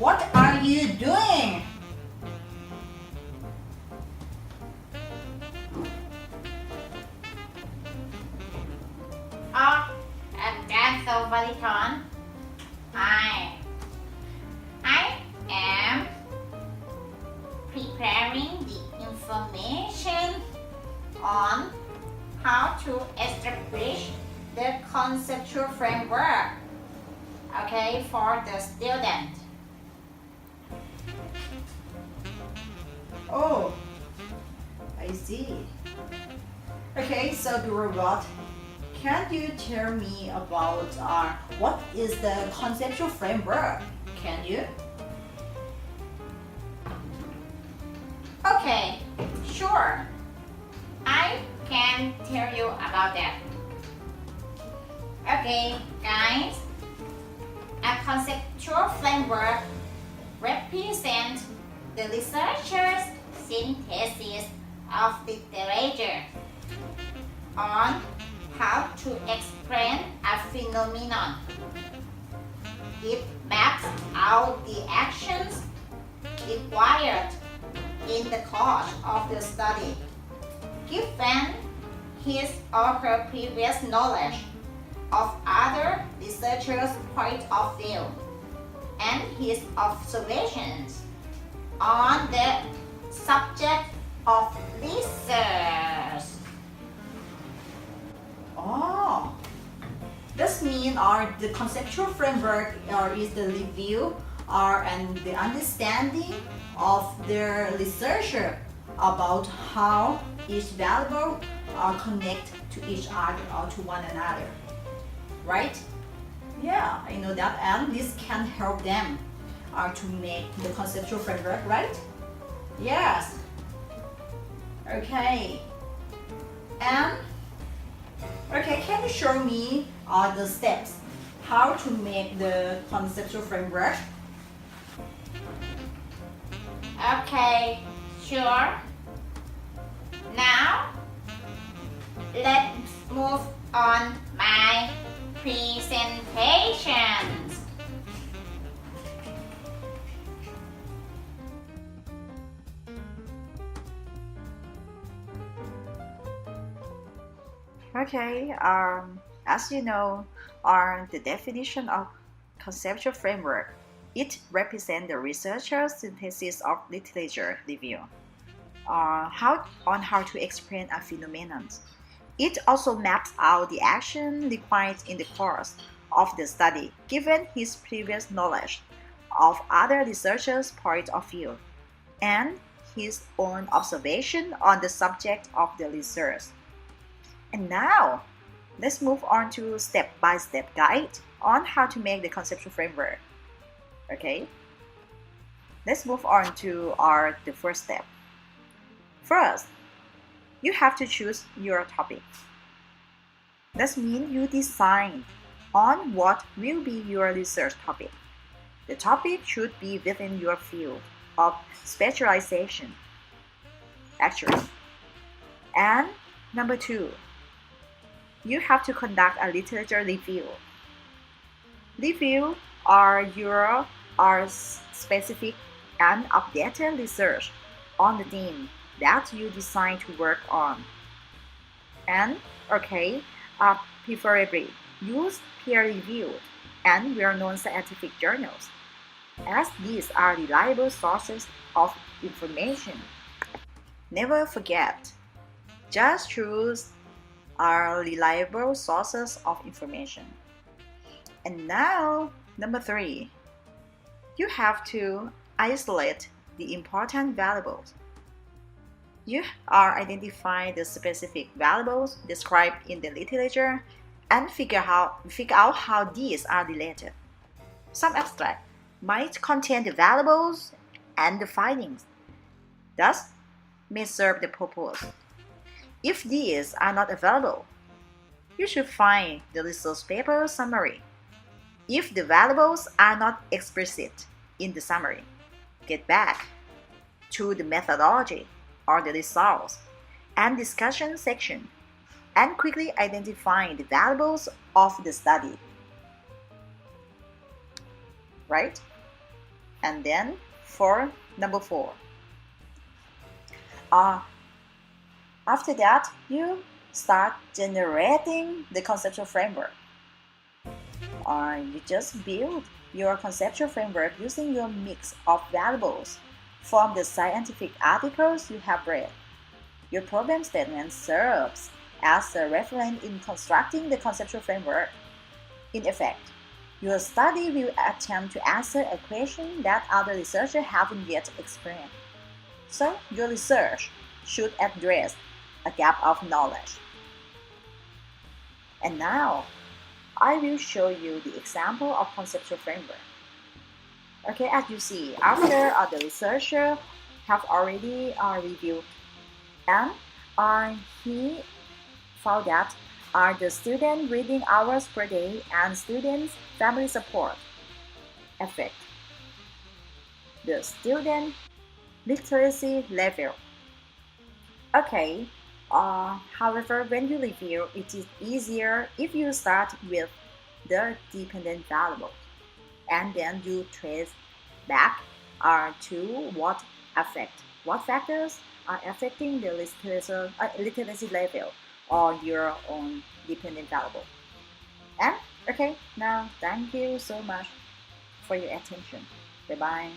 What are you doing? Oh, that's so very fun. I am preparing the information on how to establish the conceptual framework, okay, for the student. Oh, I see. Okay, so the robot, can you tell me about what is the conceptual framework? Can you? Okay, sure. I can tell you about that. Okay, guys. A conceptual framework represents the researcher's synthesis of literature on how to explain a phenomenon. It maps out the actions required in the course of the study, given his or her previous knowledge of other researchers' point of view and his observations on the subject of research. Oh, this means the conceptual framework is the review and the understanding of the researcher about how each variable connect to each other or to one another, right? Yeah, I know that, and this can help them to make the conceptual framework, right? Yes. Okay. And okay, can you show me the steps how to make the conceptual framework? Okay, sure. Now, let's move on my presentations. Okay, as you know, the definition of conceptual framework, it represents the researcher's synthesis of literature review on how to explain a phenomenon. It also maps out the action required in the course of the study, given his previous knowledge of other researchers' point of view and his own observation on the subject of the research. And now, let's move on to step-by-step guide on how to make the conceptual framework. Okay, let's move on to the first step. First, you have to choose your topic. That means you decide on what will be your research topic. The topic should be within your field of specialization, actually. And number two, you have to conduct a literature review. Review are specific and updated research on the theme that you decide to work on. And preferably use peer-reviewed and well-known scientific journals, as these are reliable sources of information. Never forget, just choose reliable sources of information. And now, number three, you have to isolate the important variables. You identify the specific variables described in the literature and figure out how these are related. Some abstract might contain the variables and the findings, thus may serve the purpose. If these are not available, you should find the research paper summary. If the variables are not explicit in the summary, get back to the methodology or the results and discussion section and quickly identify the variables of the study. Right? And then for number 4, after that, you start generating the conceptual framework. You just build your conceptual framework using your mix of variables from the scientific articles you have read. Your problem statement serves as a reference in constructing the conceptual framework. In effect, your study will attempt to answer a question that other researchers haven't yet experienced. So, your research should address a gap of knowledge. And now, I will show you the example of conceptual framework. Okay, as you see, after the researcher have already reviewed, and he found that the student reading hours per day and students' family support affect the student literacy level. Okay, however, when you review, it is easier if you start with the dependent variables and then you trace back to what factors are affecting the literacy level or your own dependent variable. And okay, now thank you so much for your attention. Bye bye.